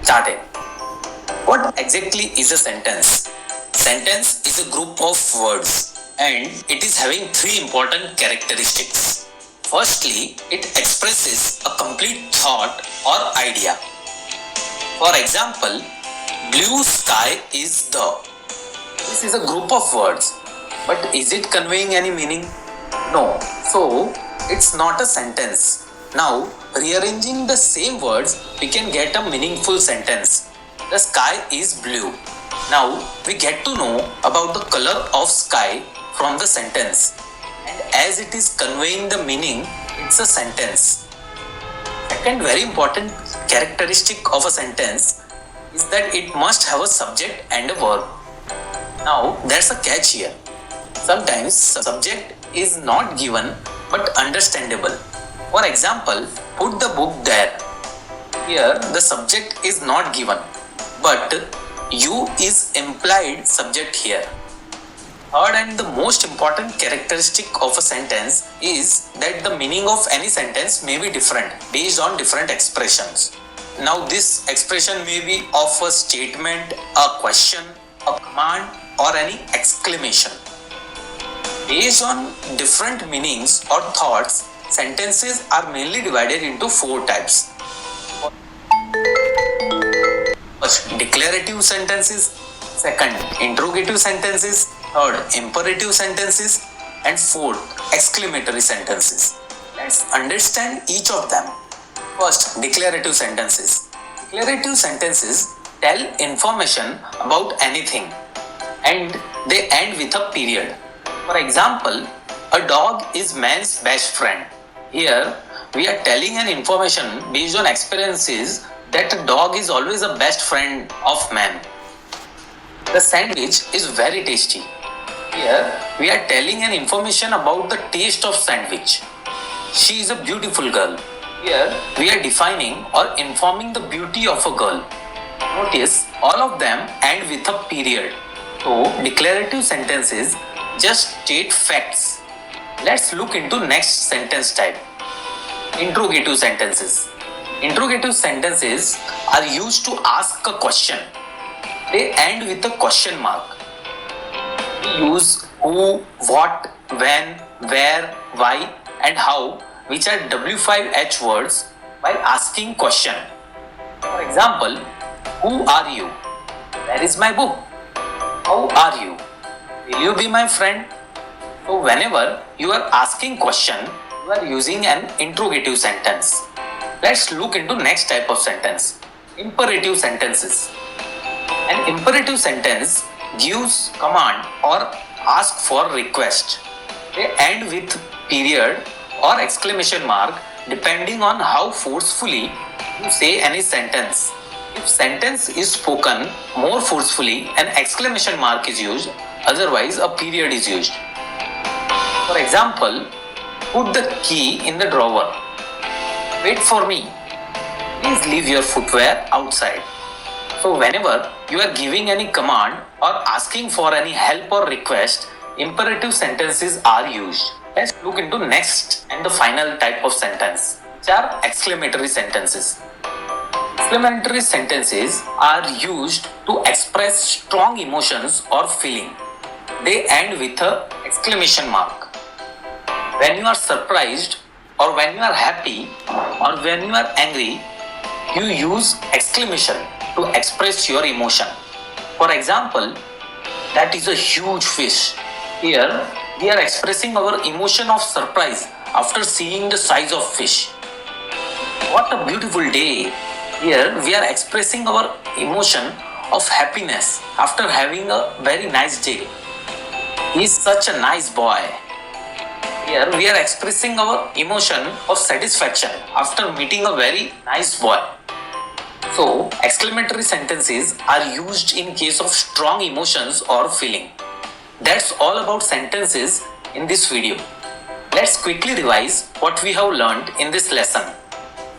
started. What exactly is a sentence? Sentence is a group of words and it is having three important characteristics. Firstly, it expresses a complete thought or idea. For example, blue sky is the. This is a group of words, but is it conveying any meaning? No. So, it's not a sentence. Now, rearranging the same words, we can get a meaningful sentence. The sky is blue. Now, we get to know about the color of sky from the sentence. And as it is conveying the meaning, it's a sentence. Second very important characteristic of a sentence is that it must have a subject and a verb. Now, there's a catch here. Sometimes subject is not given but understandable. For example, put the book there. Here the subject is not given but you is implied subject here. Third and the most important characteristic of a sentence is that the meaning of any sentence may be different based on different expressions. Now this expression may be of a statement, a question, a command or any exclamation. Based on different meanings or thoughts, sentences are mainly divided into four types. First, declarative sentences. Second, interrogative sentences. Third, imperative sentences. And fourth, exclamatory sentences. Let's understand each of them. First, declarative sentences. Declarative sentences tell information about anything and they end with a period. For example, a dog is man's best friend. Here, we are telling an information based on experiences that a dog is always a best friend of man. The sandwich is very tasty. Here, we are telling an information about the taste of sandwich. She is a beautiful girl. Here, we are defining or informing the beauty of a girl. Notice, all of them end with a period. So, declarative sentences just state facts. Let's look into next sentence type. Interrogative sentences. Interrogative sentences are used to ask a question. They end with a question mark. We use who, what, when, where, why and how, which are W5H words, while asking question. For example, who are you? Where is my book? How are you? Will you be my friend? So whenever you are asking question, you are using an interrogative sentence. Let's look into next type of sentence. Imperative sentences. An imperative sentence gives command or ask for request. They end with period or exclamation mark depending on how forcefully you say any sentence. If sentence is spoken more forcefully, an exclamation mark is used, otherwise a period is used. For example, put the key in the drawer. Wait for me. Please leave your footwear outside. So whenever you are giving any command or asking for any help or request, imperative sentences are used. Let's look into next and the final type of sentence, which are exclamatory sentences. Exclamatory sentences are used to express strong emotions or feeling. They end with an exclamation mark. When you are surprised or when you are happy or when you are angry, you use exclamation to express your emotion. For example, that is a huge fish. Here, we are expressing our emotion of surprise after seeing the size of fish. What a beautiful day. Here, we are expressing our emotion of happiness after having a very nice day. He is such a nice boy. Here, we are expressing our emotion of satisfaction after meeting a very nice boy. So, exclamatory sentences are used in case of strong emotions or feeling. That's all about sentences in this video. Let's quickly revise what we have learned in this lesson.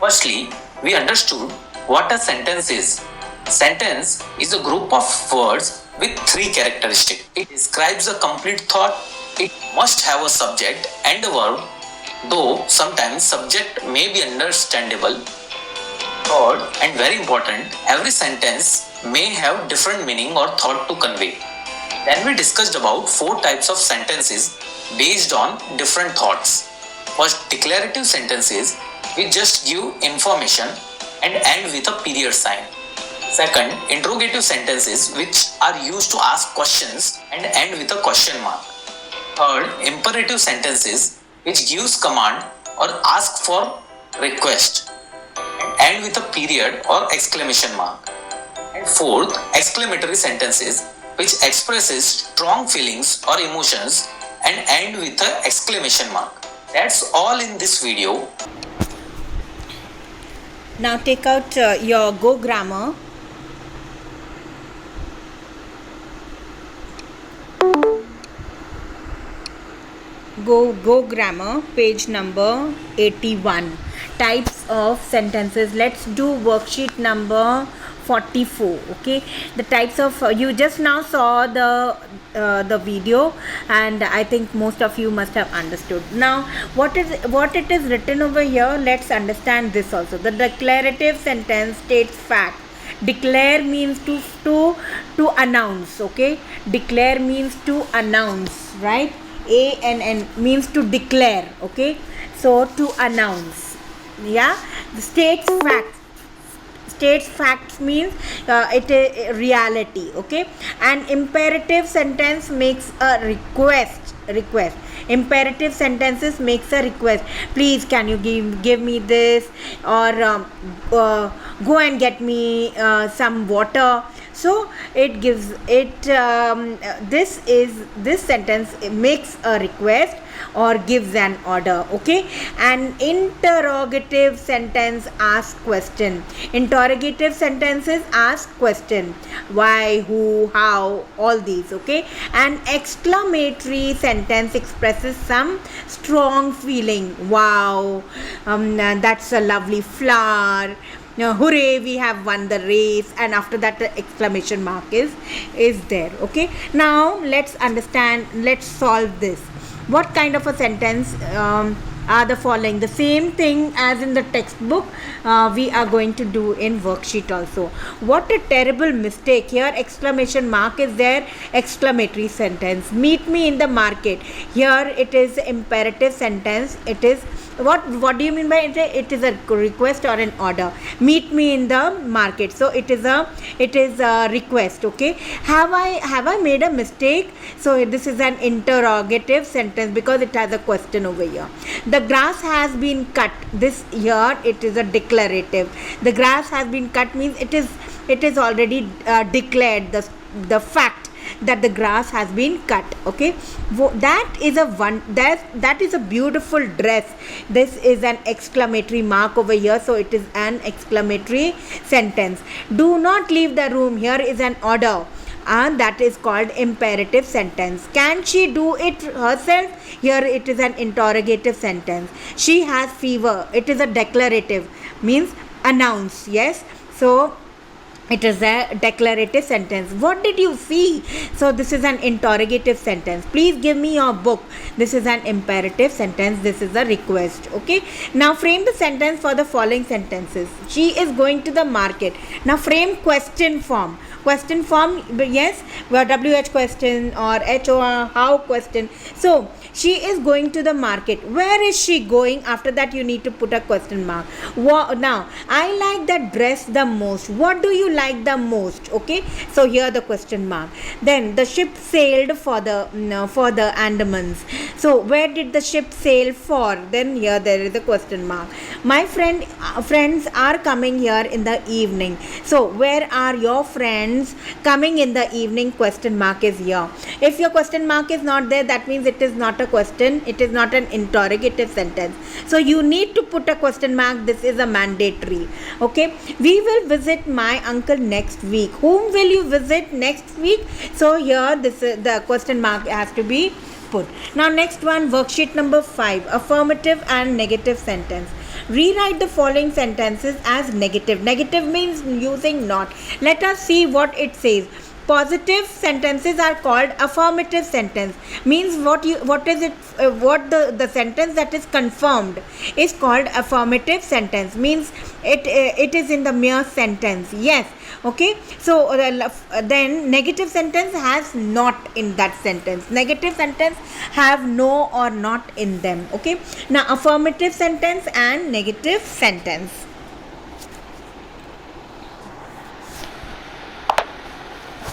Firstly, we understood what a sentence is. Sentence is a group of words with three characteristics. It describes a complete thought. It must have a subject and a verb, though sometimes subject may be understandable. Third, and very important, every sentence may have different meaning or thought to convey. Then we discussed about 4 types of sentences based on different thoughts. First, declarative sentences, we just give information and end with a period sign. Second, interrogative sentences, which are used to ask questions and end with a question mark. Third, imperative sentences, which gives command or ask for request and end with a period or exclamation mark. And fourth, exclamatory sentences, which expresses strong feelings or emotions and end with an exclamation mark. That's all in this video. Now take out your Go Grammar. Go Grammar, page number 81. Types of sentences. Let's do worksheet number 44. Okay, the types of you just now saw the video, and I think most of you must have understood. Now what it is written over here, let's understand this also. The declarative sentence states fact. Declare means to announce. Okay, declare means to announce, right? ANN means to declare. Okay, so to announce. Yeah, the states facts means it is reality. Okay, an imperative sentence makes a request. Imperative sentences makes a request. Please, can you give me this, or go and get me some water. So it gives it this sentence makes a request or gives an order. Okay, an interrogative sentence asks question. Interrogative sentences ask question: why, who, how, all these. Okay, an exclamatory sentence expresses some strong feeling. Wow, that's a lovely flower. Hooray, we have won the race, and after that the exclamation mark is there. Okay, now let's understand, let's solve this. What kind of a sentence are the following? The same thing as in the textbook we are going to do in worksheet also. What a terrible mistake. Here exclamation mark is there, exclamatory sentence. Meet me in the market. Here it is imperative sentence. It is what do you mean by it? It is a request or an order. Meet me in the market, so it is a request. Okay, have I made a mistake? So this is an interrogative sentence because it has a question over here. The grass has been cut. This here it is a declarative. The grass has been cut means it is already declared the fact that the grass has been cut. Okay, that is a beautiful dress. This is an exclamatory mark over here, so it is an exclamatory sentence. Do not leave the room. Here is an order, and that is called imperative sentence. Can she do it herself? Here it is an interrogative sentence. She has fever. It is a declarative, means announce. Yes, so it is a declarative sentence. What did you see? So this is an interrogative sentence. Please give me your book. This is an imperative sentence. This is a request. Okay, now frame the sentence for the following sentences. She is going to the market. Now frame question form. Question form, yes, WH question or HOR, how question. So she is going to the market. Where is she going? After that you need to put a question mark. Now I like that dress the most. What do you like the most? Okay, so here the question mark. Then the ship sailed for the Andamans. So where did the ship sail for? Then here there is a question mark. My friends are coming here in the evening. So where are your friends coming in the evening? Question mark is here. If your question mark is not there, that means it is not a question, it is not an interrogative sentence. So you need to put a question mark. This is a mandatory. Okay, we will visit my uncle next week. Whom will you visit next week? So here this the question mark has to be put. Now next one, worksheet number 5, affirmative and negative sentence. Rewrite the following sentences as negative. Negative means using not. Let us see what it says. Positive sentences are called affirmative sentence. Means what the sentence that is confirmed is called affirmative sentence. Means it is in the mere sentence. Yes. Okay. So then negative sentence has not in that sentence. Negative sentence have no or not in them. Okay. Now affirmative sentence and negative sentence.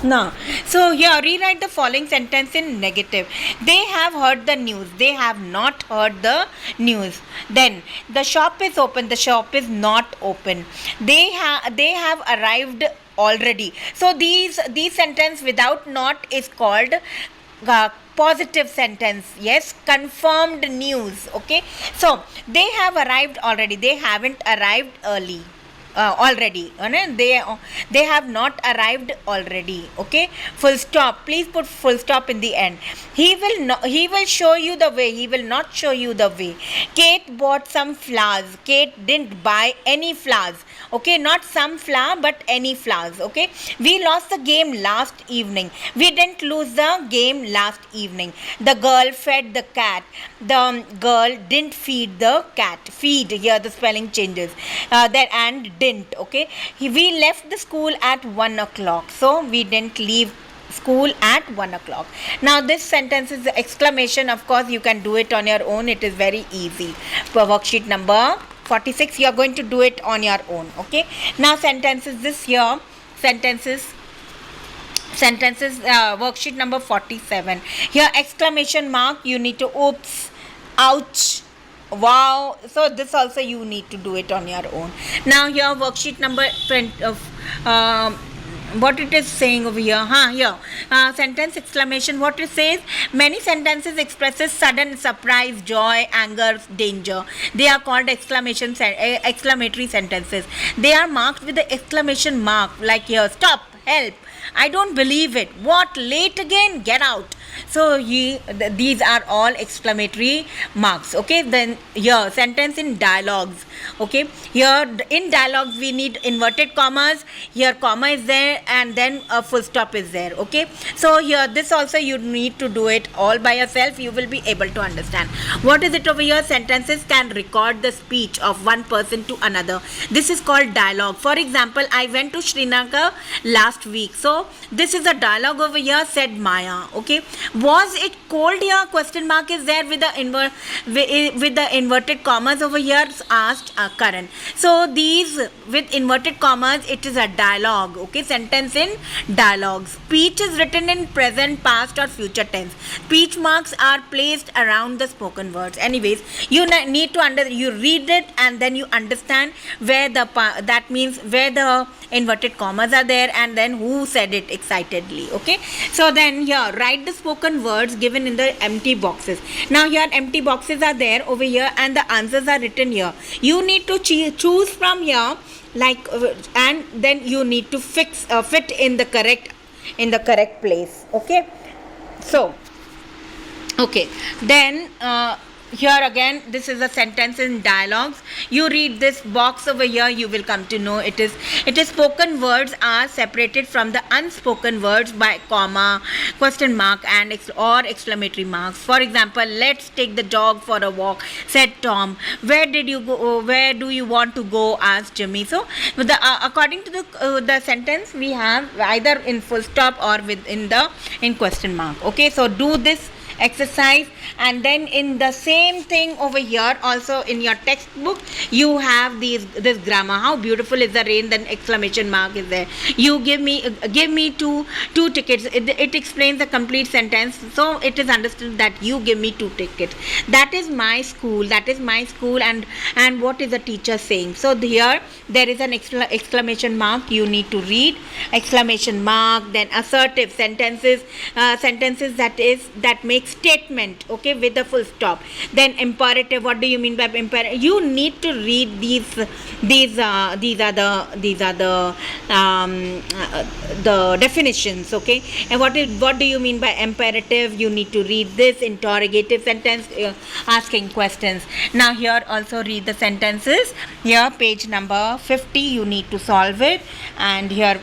Now, so here rewrite the following sentence in negative. They have heard the news. They have not heard the news. Then the shop is open. The shop is not open. They have arrived already. So these sentence without not is called positive sentence. Yes, confirmed news. Okay, so they have arrived already. They haven't arrived early. Already, they have not arrived already. Okay, full stop. Please put full stop in the end. He will show you the way. He will not show you the way. Kate bought some flowers. Kate didn't buy any flowers. Okay, not some flower but any flowers. Okay, we lost the game last evening. We didn't lose the game last evening. The girl fed the cat. The girl didn't feed the cat. Feed, here the spelling changes. That and didn't. Okay, we left the school at 1 o'clock. So we didn't leave school at 1 o'clock. Now this sentence is the exclamation. Of course you can do it on your own. It is very easy. For worksheet number 46 you are going to do it on your own. Okay, now sentences this here. Sentences worksheet number 47. Here exclamation mark, you need to oops, ouch, wow. So this also you need to do it on your own. Now here worksheet number 20 of what it is saying over here. Here sentence exclamation, what it says, many sentences expresses sudden surprise, joy, anger, danger. They are called exclamatory sentences. They are marked with the exclamation mark, like here, stop, help, I don't believe it, what, late again, get out. So these are all exclamatory marks. Okay, then here sentence in dialogues. Okay, here in dialogues we need inverted commas. Here comma is there and then a full stop is there. Okay, so here this also you need to do it all by yourself. You will be able to understand. What is it over here? Sentences can record the speech of one person to another. This is called dialogue. For example, I went to Srinagar last week. So this is a dialogue over here, said Maya. Okay, was it cold here? Question mark is there with the inverted commas over here, asked Karan. So these with inverted commas, it is a dialogue. Okay, sentence in dialogue. Speech is written in present, past or future tense. Speech marks are placed around the spoken words. Anyways, you need to you read it and then you understand where that means where the inverted commas are there and then who said it excitedly. Okay, so then here write the spoken words given in the empty boxes. Now here empty boxes are there over here and the answers are written here. You need to choose from here, like and then you need to fit in the correct place. Okay, so okay, then here again this is a sentence in dialogues. You read this box over here, you will come to know it is spoken words are separated from the unspoken words by comma, question mark and or exclamatory marks. For example, let's take the dog for a walk, said Tom. Where did you go? Where do you want to go? asked Jimmy. So according to the sentence, we have either in full stop or in question mark. Okay, so do this exercise and then in the same thing over here also in your textbook you have this grammar. How beautiful is the rain, then exclamation mark is there. You give me two tickets. It explains the complete sentence, so it is understood that you give me 2 tickets. That is my school and what is the teacher saying. So here there is an exclamation mark, you need to read exclamation mark. Then assertive sentences that make make statement, okay, with a full stop. Then imperative, what do you mean by imperative? You need to read these are the definitions, okay. And what do you mean by imperative? You need to read this. Interrogative sentence, asking questions. Now here also read the sentences. Here page number 50, you need to solve it. And here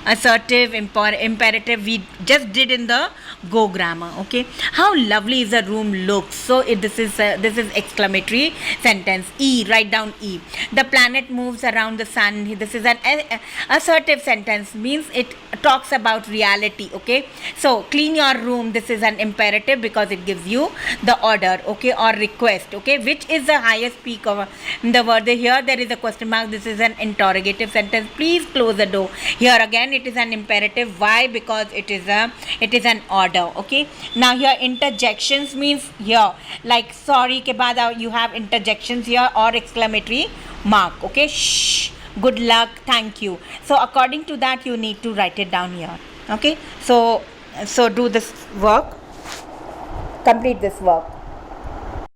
assertive, imperative we just did in the Go grammar, okay. How lovely is the room looks. So this is exclamatory sentence. E, write down E. The planet moves around the sun. This is an assertive sentence, means it talks about reality, okay. So clean your room, this is an imperative because it gives you the order, okay, or request, okay. Which is the highest peak of the word? Here there is a question mark. This is an interrogative sentence. Please close the door. Here again it is an imperative. Why? Because it is an order, okay. Now here interjections means here like sorry ke baad you have interjections here or exclamatory mark, okay. Shh, good luck, thank you. So according to that you need to write it down here, okay. So do this work, complete this work.